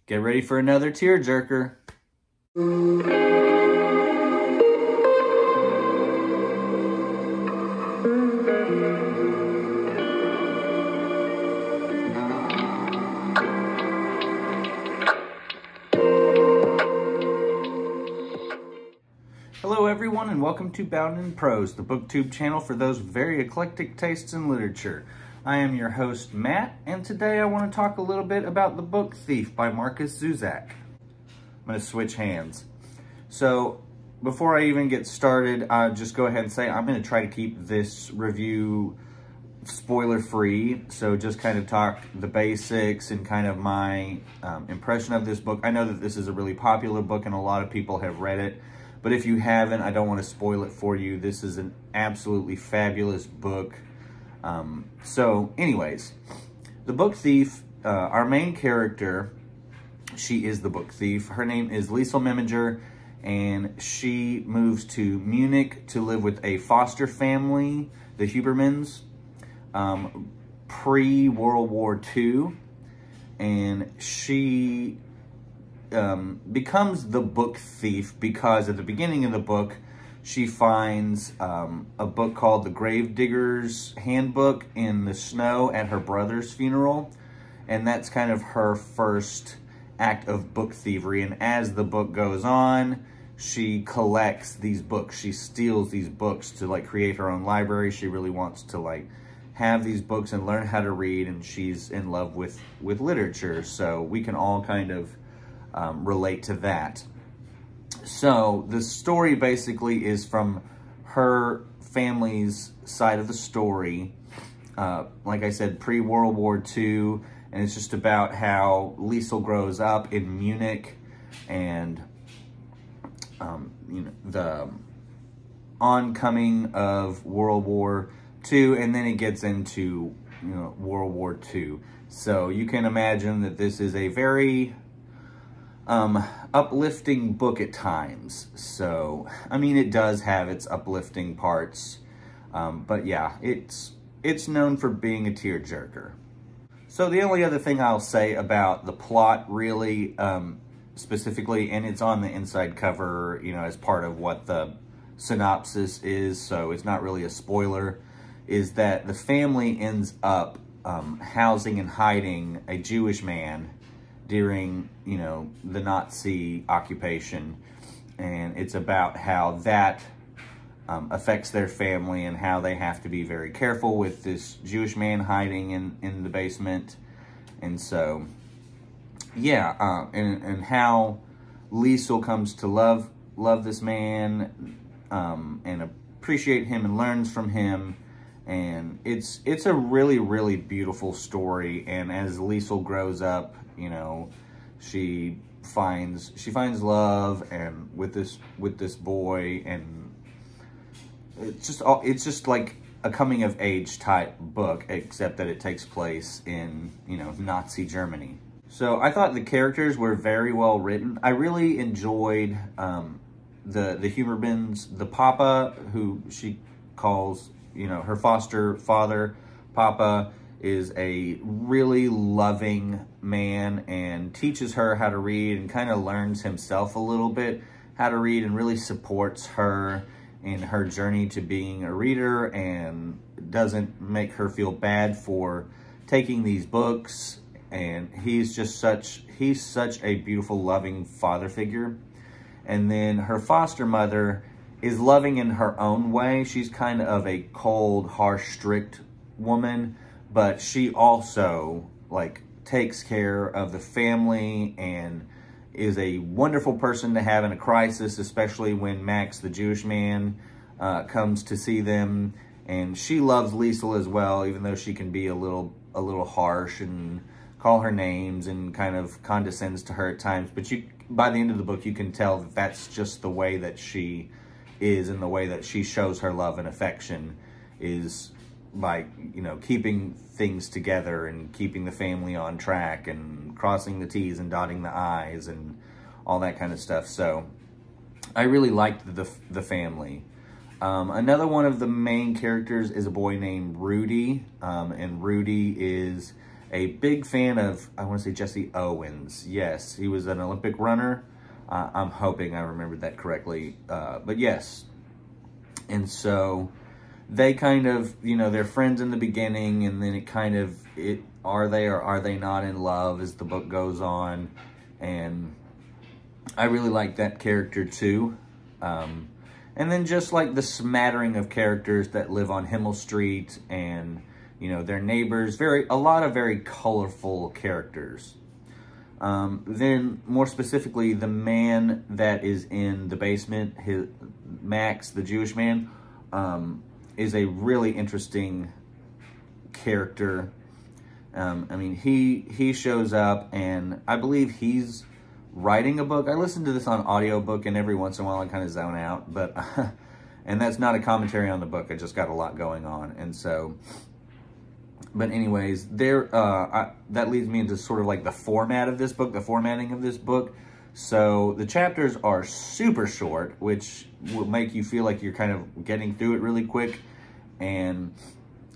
Get ready for another tearjerker. Hello everyone and welcome to Bound in Prose, the booktube channel for those with very eclectic tastes in literature. I am your host Matt, and today I want to talk a little bit about The Book Thief by Markus Zusak. I'm going to switch hands. So before I even get started, I'll just go ahead and say I'm going to try to keep this review spoiler free. So just kind of talk the basics and kind of my impression of this book. I know that this is a really popular book and a lot of people have read it. But if you haven't, I don't want to spoil it for you. This is an absolutely fabulous book. So anyways, The Book Thief, our main character, she is the book thief. Her name is Liesl Meminger, and she moves to Munich to live with a foster family, the Hubermans, pre-World War II. And she becomes the book thief because at the beginning of the book, she finds a book called The Gravedigger's Handbook in the snow at her brother's funeral. And that's kind of her first act of book thievery. And as the book goes on, she collects these books. She steals these books to like create her own library. She really wants to like have these books and learn how to read. And she's in love with literature. So we can all kind of relate to that. So the story basically is from her family's side of the story. Like I said, pre-World War II, and it's just about how Liesl grows up in Munich and you know, the oncoming of World War II, and then it gets into World War II. So you can imagine that this is a very uplifting book at times. So, I mean, it does have its uplifting parts, but yeah, it's known for being a tearjerker. So the only other thing I'll say about the plot really, specifically, and it's on the inside cover, as part of what the synopsis is, so it's not really a spoiler, is that the family ends up housing and hiding a Jewish man during, the Nazi occupation. And it's about how that affects their family and how they have to be very careful with this Jewish man hiding in the basement. And so, yeah, and how Liesl comes to love this man and appreciate him and learns from him. And it's a really, really beautiful story. And as Liesl grows up, she finds love and with this boy, and it's just like a coming of age type book, except that it takes place in Nazi Germany. So I thought the characters were very well written. I really enjoyed the Hubermans, the Papa, who she calls her foster father. Papa is a really loving man and teaches her how to read and kind of learns himself a little bit how to read and really supports her in her journey to being a reader and doesn't make her feel bad for taking these books. And he's such a beautiful, loving father figure. And then her foster mother is loving in her own way. She's kind of a cold, harsh, strict woman, but she also takes care of the family and is a wonderful person to have in a crisis, especially when Max, the Jewish man, comes to see them. And she loves Liesl as well, even though she can be a little harsh and call her names and kind of condescends to her at times. But by the end of the book, you can tell that that's just the way that she is, and the way that she shows her love and affection is by, keeping things together and keeping the family on track and crossing the T's and dotting the I's and all that kind of stuff. So I really liked the family. Another one of the main characters is a boy named Rudy, and Rudy is a big fan of, I want to say Jesse Owens. Yes, he was an Olympic runner. I'm hoping I remembered that correctly. But yes. And so they kind of, you know, they're friends in the beginning, and then it kind of, are they or are they not in love as the book goes on. And I really like that character too. And then just like the smattering of characters that live on Himmel Street and, you know, their neighbors, a lot of very colorful characters. Then more specifically, the man that is in the basement, Max, the Jewish man, is a really interesting character. I mean, he shows up, and I believe he's writing a book. I listened to this on audiobook, and every once in a while I kind of zone out, but and that's not a commentary on the book. I just got a lot going on. And so, but anyways, that leads me into sort of like the format of this book, the formatting of this book. So the chapters are super short, which will make you feel like you're kind of getting through it really quick. And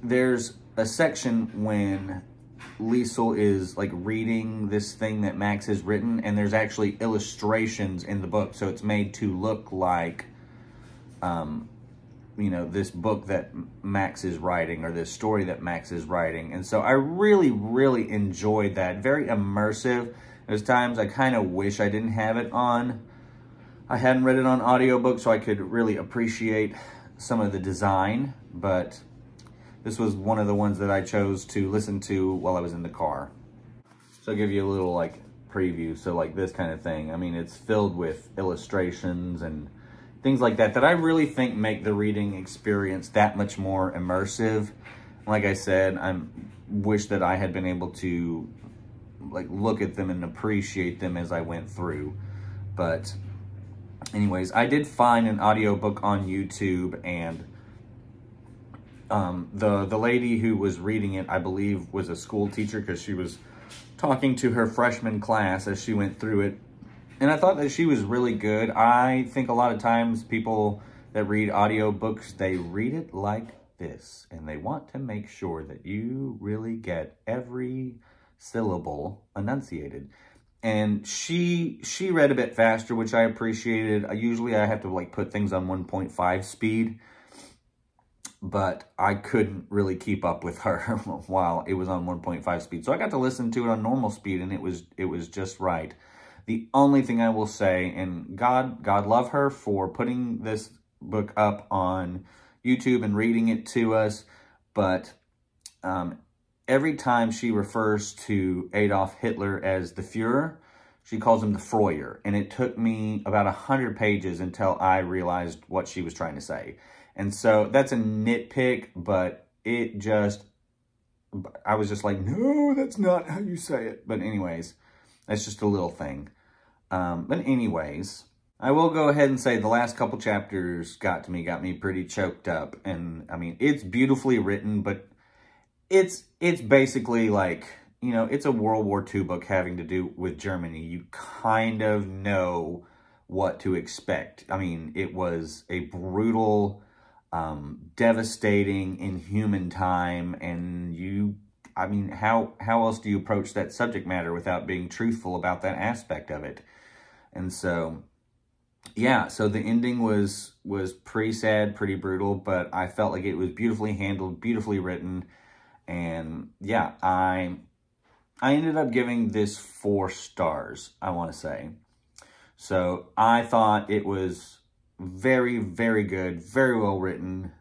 there's a section when Liesel is like reading this thing that Max has written, and there's actually illustrations in the book. So it's made to look like, you know, this book that Max is writing, or this story that Max is writing. And so I really, really enjoyed that. Very immersive. There's times I kind of wish I didn't have it on. I hadn't read it on audiobook so I could really appreciate some of the design, but this was one of the ones that I chose to listen to while I was in the car. So I'll give you a little like preview. So like this kind of thing. I mean, it's filled with illustrations and things like that I really think make the reading experience that much more immersive. Like I said, I wish that I had been able to like look at them and appreciate them as I went through. But anyways, I did find an audiobook on YouTube, and the lady who was reading it, I believe, was a school teacher, because she was talking to her freshman class as she went through it. And I thought that she was really good. I think a lot of times people that read audiobooks, they read it like this, and they want to make sure that you really get every syllable enunciated. And she read a bit faster, which I appreciated. Usually I have to like put things on 1.5 speed, but I couldn't really keep up with her while it was on 1.5 speed. So I got to listen to it on normal speed, and it was just right. The only thing I will say, and God love her for putting this book up on YouTube and reading it to us, but every time she refers to Adolf Hitler as the Führer, she calls him the Freuer. And it took me about 100 pages until I realized what she was trying to say. And so that's a nitpick, but I was just like, no, that's not how you say it. But anyways, that's just a little thing. But anyways, I will go ahead and say the last couple chapters got me pretty choked up. And I mean, it's beautifully written, but it's basically like, you know, it's a World War II book having to do with Germany. You kind of know what to expect. I mean, it was a brutal, devastating, inhuman time, and I mean, how else do you approach that subject matter without being truthful about that aspect of it? And so, yeah, so the ending was pretty sad, pretty brutal, but I felt like it was beautifully handled, beautifully written. And yeah, I ended up giving this 4 stars, I want to say. So I thought it was very, very good, very well written.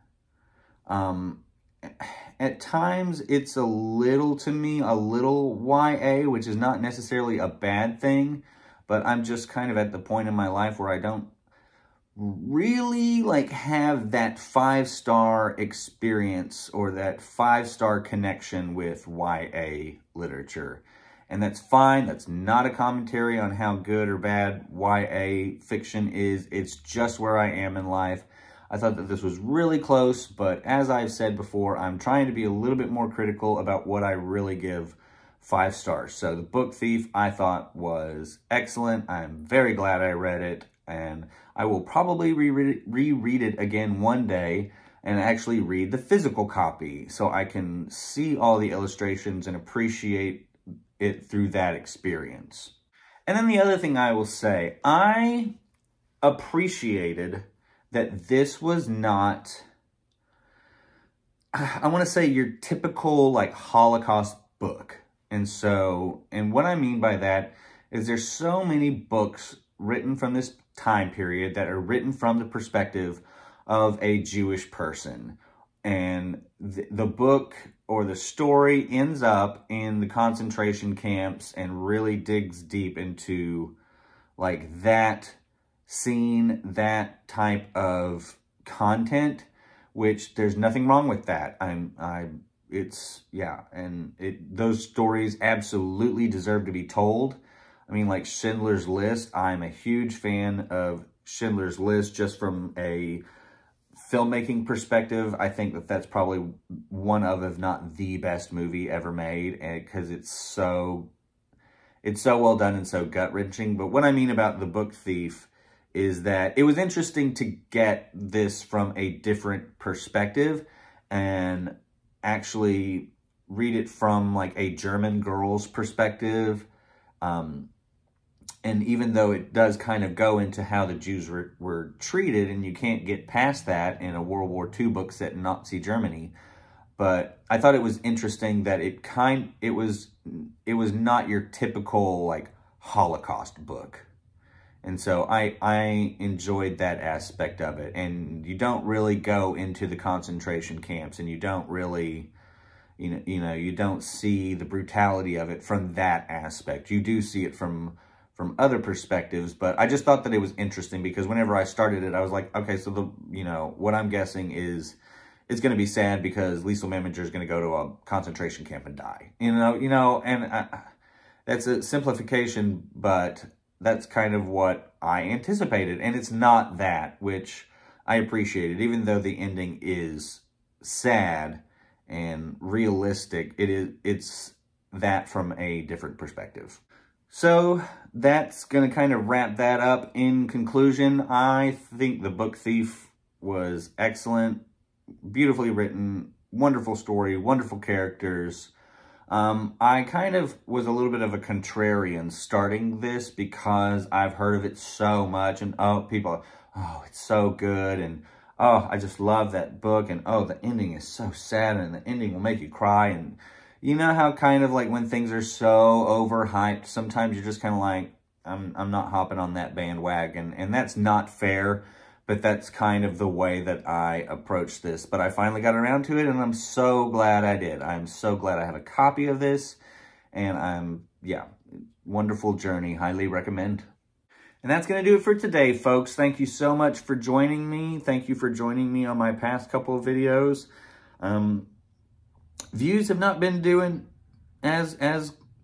At times, it's a little YA, which is not necessarily a bad thing, but I'm just kind of at the point in my life where I don't really like have that 5-star experience or that 5-star connection with YA literature. And that's fine. That's not a commentary on how good or bad YA fiction is. It's just where I am in life. I thought that this was really close, but as I've said before, I'm trying to be a little bit more critical about what I really give 5 stars. So The Book Thief, I thought, was excellent. I'm very glad I read it, and I will probably reread it again one day and actually read the physical copy so I can see all the illustrations and appreciate it through that experience. And then the other thing I will say, I appreciated that this was not, I want to say, your typical like Holocaust book. And what I mean by that is there's so many books written from this time period that are written from the perspective of a Jewish person. And the book or the story ends up in the concentration camps and really digs deep into like that scene, that type of content, which there's nothing wrong with that. Those stories absolutely deserve to be told. I mean, like Schindler's List, I'm a huge fan of Schindler's List just from a filmmaking perspective. I think that that's probably one of, if not the best movie ever made, because it's so well done and so gut-wrenching. But what I mean about The Book Thief is that it was interesting to get this from a different perspective and actually read it from like a German girl's perspective. And even though it does kind of go into how the Jews were treated, and you can't get past that in a World War II book set in Nazi Germany, but I thought it was interesting that it was not your typical like Holocaust book. And so I enjoyed that aspect of it. And you don't really go into the concentration camps, and you don't really, you don't see the brutality of it from that aspect. You do see it from other perspectives, but I just thought that it was interesting because whenever I started it, I was like, okay, so what I'm guessing is it's going to be sad because Liesl Meminger is going to go to a concentration camp and die. And that's a simplification, but that's kind of what I anticipated. And it's not that, which I appreciated. Even though the ending is sad and realistic, it's that from a different perspective. So that's going to kind of wrap that up. In conclusion, I think The Book Thief was excellent, beautifully written, wonderful story, wonderful characters. I kind of was a little bit of a contrarian starting this because I've heard of it so much, and people, it's so good, and I just love that book, and the ending is so sad, and the ending will make you cry. And you know how kind of like when things are so overhyped, sometimes you're just kind of like, I'm not hopping on that bandwagon, and that's not fair, but that's kind of the way that I approached this. But I finally got around to it, and I'm so glad I did. I'm so glad I have a copy of this, and wonderful journey, highly recommend. And that's going to do it for today, folks. Thank you so much for joining me. Thank you for joining me on my past couple of videos. Views have not been doing as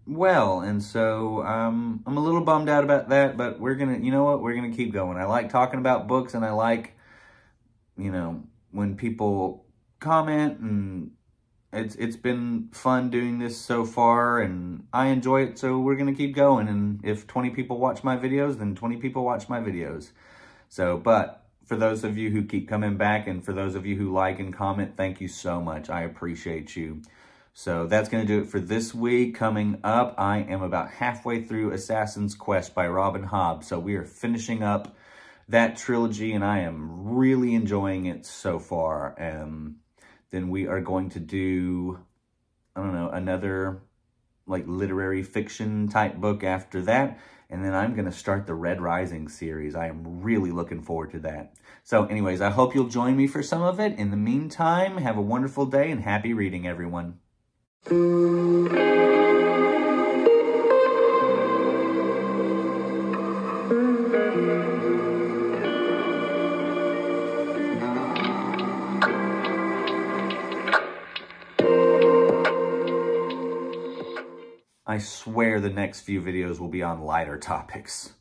well, and so I'm a little bummed out about that, but we're gonna, we're gonna keep going. I like talking about books, and I like, when people comment, and it's been fun doing this so far, and I enjoy it, so we're gonna keep going. And if 20 people watch my videos, then 20 people watch my videos. So, but for those of you who keep coming back, and for those of you who like and comment, thank you so much. I appreciate you. So that's going to do it for this week. Coming up, I am about halfway through Assassin's Quest by Robin Hobb. So we are finishing up that trilogy, and I am really enjoying it so far. Then we are going to do, another like literary fiction type book after that. And then I'm going to start the Red Rising series. I am really looking forward to that. So anyways, I hope you'll join me for some of it. In the meantime, have a wonderful day and happy reading, everyone. I swear the next few videos will be on lighter topics.